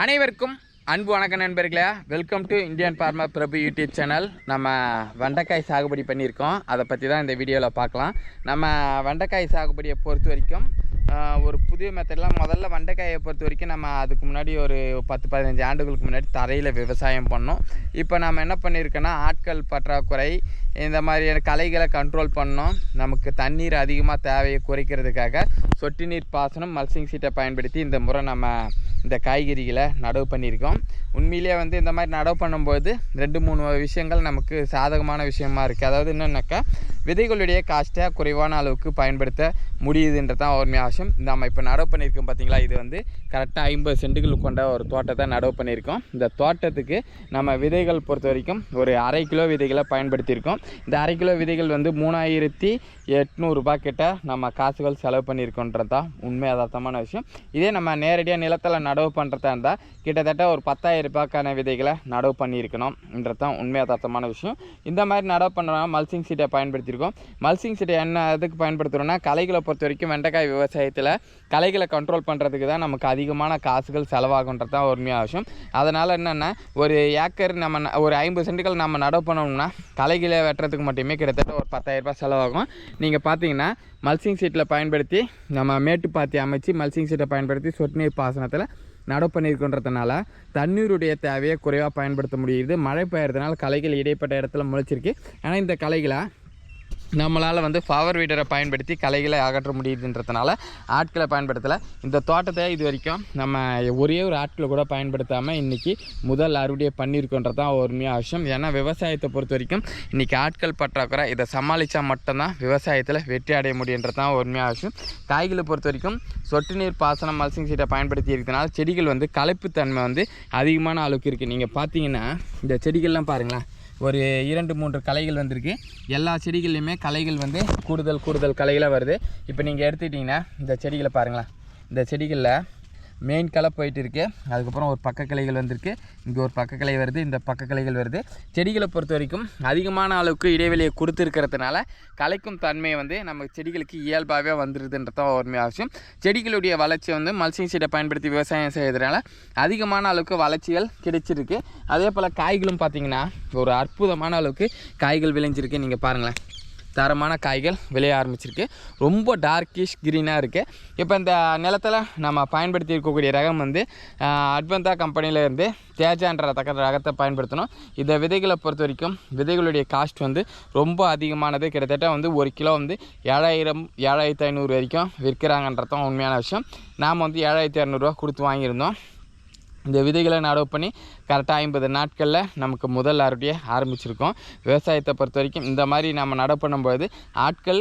அனைவருக்கும் அன்பு வணக்கம் நண்பர்களே. Welcome to Indian farmer Prabhu YouTube channel. நம்ம வெண்டைக்காய் சாகுபடி பண்ணியிருக்கோம், அதை பற்றி தான் இந்த வீடியோவில் பார்க்கலாம். நம்ம வெண்டைக்காய் சாகுபடியை பொறுத்த வரைக்கும் ஒரு புதிய மெத்தட்லாம். முதல்ல வெண்டைக்காயை பொறுத்த வரைக்கும் நம்ம அதுக்கு முன்னாடி ஒரு 10-15 ஆண்டுகளுக்கு முன்னாடி தரையில் விவசாயம் பண்ணோம். இப்போ நம்ம என்ன பண்ணியிருக்கோன்னா, ஆட்கள் பற்றாக்குறை, இந்த மாதிரியான களைகளை கண்ட்ரோல் பண்ணோம். நமக்கு தண்ணீர் அதிகமாக தேவையை குறைக்கிறதுக்காக சொட்டு நீர் பாசனம், மல்சிங் சீட்டை பயன்படுத்தி இந்த முறை நம்ம இந்த காய்கறிகளை நடவு பண்ணியிருக்கோம். உண்மையிலே இந்த மாதிரி நடவு பண்ணும்போது 2-3 விஷயங்கள் நமக்கு சாதகமான விஷயமா இருக்குது. அதாவது என்னென்னாக்கா, விதைகளுடைய காஸ்ட்டை குறைவான அளவுக்கு பயன்படுத்த முடியுதுன்றதான் உண்மையான விஷயம். நம்ம இப்போ நடவு பண்ணியிருக்கோம் பார்த்தீங்களா, இது கரெக்டாக 50 சென்ட்டுகள் கொண்ட ஒரு தோட்டத்தை நடவு பண்ணியிருக்கோம். இந்த தோட்டத்துக்கு நம்ம விதைகள் பொறுத்த வரைக்கும் ஒரு 1/2 கிலோ விதைகளை பயன்படுத்தியிருக்கோம். இந்த 1/2 கிலோ விதைகள் 3800 ரூபாய் கிட்ட நம்ம காசுகள் செலவு பண்ணியிருக்கோன்றது தான் உண்மை யதார்த்தமான விஷயம். இதே நம்ம நேரடியாக நிலத்தில் நடவு பண்ணுறதா இருந்தால் கிட்டத்தட்ட ஒரு 10,000 ரூபாய்க்கான விதைகளை நடவு பண்ணியிருக்கணும்ன்றது தான் உண்மை யதார்த்தமான விஷயம். இந்த மாதிரி நடவு பண்ணுறோம்னா மல்சிங் சீட்டை பயன்படுத்தியிருக்கோம். மல்சிங் சீட்டை என்ன எதுக்கு பயன்படுத்துகிறோன்னா, களைகளை பொறுத்த வரைக்கும் வெண்டைக்காய் விவசாயத்தில் களைகளை கண்ட்ரோல் பண்ணுறதுக்கு தான் நமக்கு அதிகமான காசுகள் செலவாகுன்றது தான் உண்மையான விஷயம். அதனால் என்னென்னா, ஒரு ஏக்கர் நம்ம ஒரு 50 சென்ட்டுகள் நம்ம நடவு பண்ணோம்னா களைகளை வெட்டுறதுக்கு மட்டுமே கிட்டத்தட்ட ஒரு 10,000 ரூபாய் செலவாகும். நீங்கள் பார்த்தீங்கன்னா, மல்சிங் சீட்டில் பயன்படுத்தி நம்ம மேட்டுப்பாத்தி அமைச்சு மல்சிங் சீட்டை பயன்படுத்தி சொட்டு நீர் பாசனத்தில் நடவு பண்ணியிருக்கின்றதுனால தண்ணீருடைய தேவையை குறைவாக பயன்படுத்த முடியுது. மழை பெய்யறதுனால களைகள் இடைப்பட்ட இடத்துல முளைச்சிருக்கு. ஆனால் இந்த களைகளை நம்மளால் பவர் வீடரை பயன்படுத்தி களைகளை அகற்ற முடியுதுன்றதுனால ஆட்களை பயன்படுத்தலை. இந்த தோட்டத்தை இது வரைக்கும் நம்ம ஒரே ஒரு ஆட்களை கூட பயன்படுத்தாமல் இன்றைக்கி முதல் அறுவடையை பண்ணியிருக்கோன்றது தான் உண்மையான விஷயம். ஏன்னா விவசாயத்தை பொறுத்த வரைக்கும் இன்றைக்கி ஆட்கள் பற்றாக்குறை, இதை சமாளித்தா மட்டும்தான் விவசாயத்தில் வெற்றி அடைய முடியுன்றது தான் உண்மையான விஷயம். காய்களை பொறுத்த வரைக்கும் சொட்டு நீர் பாசனம், மல்சிங் சீட்டை பயன்படுத்தி இருக்கிறதுனால செடிகள் களைப்புத்தன்மை அதிகமான அளவுக்கு இருக்குது. நீங்கள் பார்த்தீங்கன்னா இந்த செடிகள்லாம் பாருங்களேன், ஒரு 2-3 களைகள் வந்திருக்கு. எல்லா செடிகள்லையுமே களைகள் கூடுதல் களைகளாக வருது. இப்போ நீங்கள் எடுத்துக்கிட்டிங்கன்னா இந்த செடிகளை பாருங்களேன், இந்த செடிகளில் மெயின் களை போயிட்டு இருக்குது. அதுக்கப்புறம் ஒரு பக்க கிளைகள் வந்திருக்கு, இங்கே ஒரு பக்க கிளை வருது, இந்த பக்க கிளைகள் வருது. செடிகளை பொறுத்த வரைக்கும் அதிகமான அளவுக்கு இடைவெளியை கொடுத்துருக்கிறதுனால களைக்கும் தன்மை நம்ம செடிகளுக்கு இயல்பாகவே வந்துடுதுன்றதான் ஒரு அவசியம். செடிகளுடைய வளர்ச்சி மல்சிங் சீட்டை பயன்படுத்தி விவசாயம் செய்கிறதுனால அதிகமான அளவுக்கு வளர்ச்சிகள் கிடைச்சிருக்கு. அதே போல் காய்களும் பார்த்திங்கன்னா ஒரு அற்புதமான அளவுக்கு காய்கள் விளைஞ்சிருக்கு. நீங்கள் பாருங்களேன், தரமான காய்கள் விளைய ஆரம்பிச்சிருக்கு. ரொம்ப டார்க்கிஷ் க்ரீனாக இருக்குது. இப்போ இந்த நிலத்தில் நம்ம பயன்படுத்தி இருக்கக்கூடிய ரகம் அட்வந்தா கம்பெனியிலேருந்து தேஜான்ற ரகத்தை பயன்படுத்தணும். இந்த விதைகளை பொறுத்த வரைக்கும் விதைகளுடைய காஸ்ட் ரொம்ப அதிகமானது. கிட்டத்தட்ட 1 கிலோ 7,000-7,500 வரைக்கும் விற்கிறாங்கன்றதும் உண்மையான விஷயம். நாம் 7,200 கொடுத்து வாங்கியிருந்தோம். இந்த விதைகளை நடவு பண்ணி கரெக்டாக 50 நாட்களில் நமக்கு முதல் அறுவடையை ஆரம்பிச்சிருக்கோம். விவசாயத்தை பொறுத்த வரைக்கும் இந்த மாதிரி நம்ம நடவு பண்ணும்போது ஆட்கள்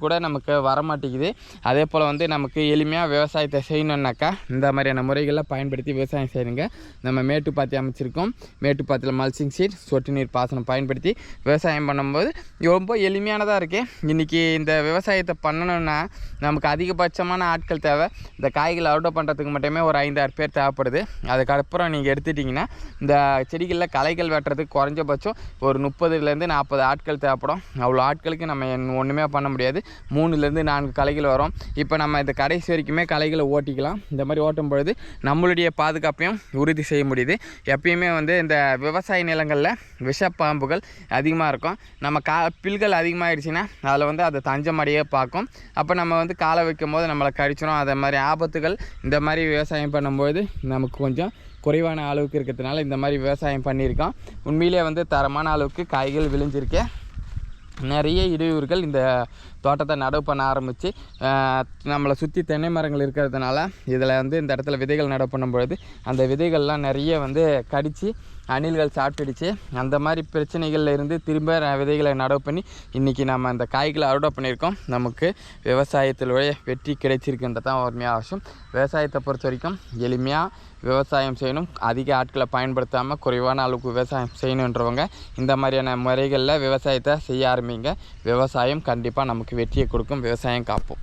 கூட நமக்கு வரமாட்டேங்குது. அதே போல் நமக்கு எளிமையாக விவசாயத்தை செய்யணுன்னாக்கா இந்த மாதிரியான முறைகளை பயன்படுத்தி விவசாயம் செய்யுங்க. நம்ம மேட்டுப்பாத்தி அமைச்சிருக்கோம். மேட்டுப்பாத்தியில் மல்சிங் சீட், சொட்டு நீர் பாசனம் பயன்படுத்தி விவசாயம் பண்ணும்போது ரொம்ப எளிமையானதாக இருக்குது. இன்றைக்கி இந்த விவசாயத்தை பண்ணணுன்னா நமக்கு அதிகபட்சமான ஆட்கள் தேவை. இந்த காய்களை அறுவடை பண்ணுறதுக்கு மட்டுமே ஒரு 5-6 பேர் தேவைப்படுது. அதுக்கப்புறம் நீங்கள் எடுத்துட்டிங்கன்னா இந்த செடிகளில் களைகள் வெட்டுறதுக்கு குறைஞ்சபட்சம் ஒரு 30-40 ஆட்கள் தேவைப்படும். அவ்வளோ ஆட்களுக்கு நம்ம ஒன்றுமே பண்ண முடியாது. 3-4 களைகள் வரும். இப்போ நம்ம இந்த கடைசி வரைக்குமே களைகளை ஓட்டிக்கலாம். இந்த மாதிரி ஓட்டும் பொழுது நம்மளுடைய பாதுகாப்பையும் உறுதி செய்ய முடியுது. எப்பயுமே இந்த விவசாய நிலங்களில் விஷப்பாம்புகள் அதிகமாக இருக்கும். நம்ம பில்கள் அதிகமாகிடுச்சின்னா அதில் அதை தஞ்சமடையே பார்க்கும். அப்போ நம்ம காலை வைக்கும் போது நம்மளை கடிச்சிடும். அதை மாதிரி ஆபத்துகள் இந்த மாதிரி விவசாயம் பண்ணும்போது நமக்கு கொஞ்சம் குறைவான அளவுக்கு இருக்கிறதுனால இந்த மாதிரி விவசாயம் பண்ணியிருக்கோம். உண்மையிலே தரமான அளவுக்கு காய்கள் விளைஞ்சிருக்கு. நிறைய இடையூறுகள் இந்த தோட்டத்தை நடவு பண்ண ஆரம்பித்து நம்மளை சுற்றி தென்னை மரங்கள் இருக்கிறதுனால இதில் இந்த இடத்துல விதைகள் நடவு பண்ணும்பொழுது அந்த விதைகள்லாம் நிறைய கடித்து அணில்கள் சாப்பிட்டுடுச்சு. அந்த மாதிரி பிரச்சனைகளில் இருந்து திரும்ப விதைகளை நடவு பண்ணி இன்றைக்கி நம்ம அந்த காய்களை அறுவடை பண்ணியிருக்கோம். நமக்கு விவசாயத்திலுடைய வெற்றி கிடைச்சிருக்குன்றது தான் உண்மையாக அவசியம். விவசாயத்தை பொறுத்த வரைக்கும் எளிமையாக விவசாயம் செய்யணும். அதிக ஆட்களை பயன்படுத்தாமல் குறைவான அளவுக்கு விவசாயம் செய்யணுன்றவங்க இந்த மாதிரியான முறைகளில் விவசாயத்தை செய்ய ஆரம்பிங்க. விவசாயம் கண்டிப்பாக நமக்கு வெற்றியை கொடுக்கும். விவசாயம் காப்போம்.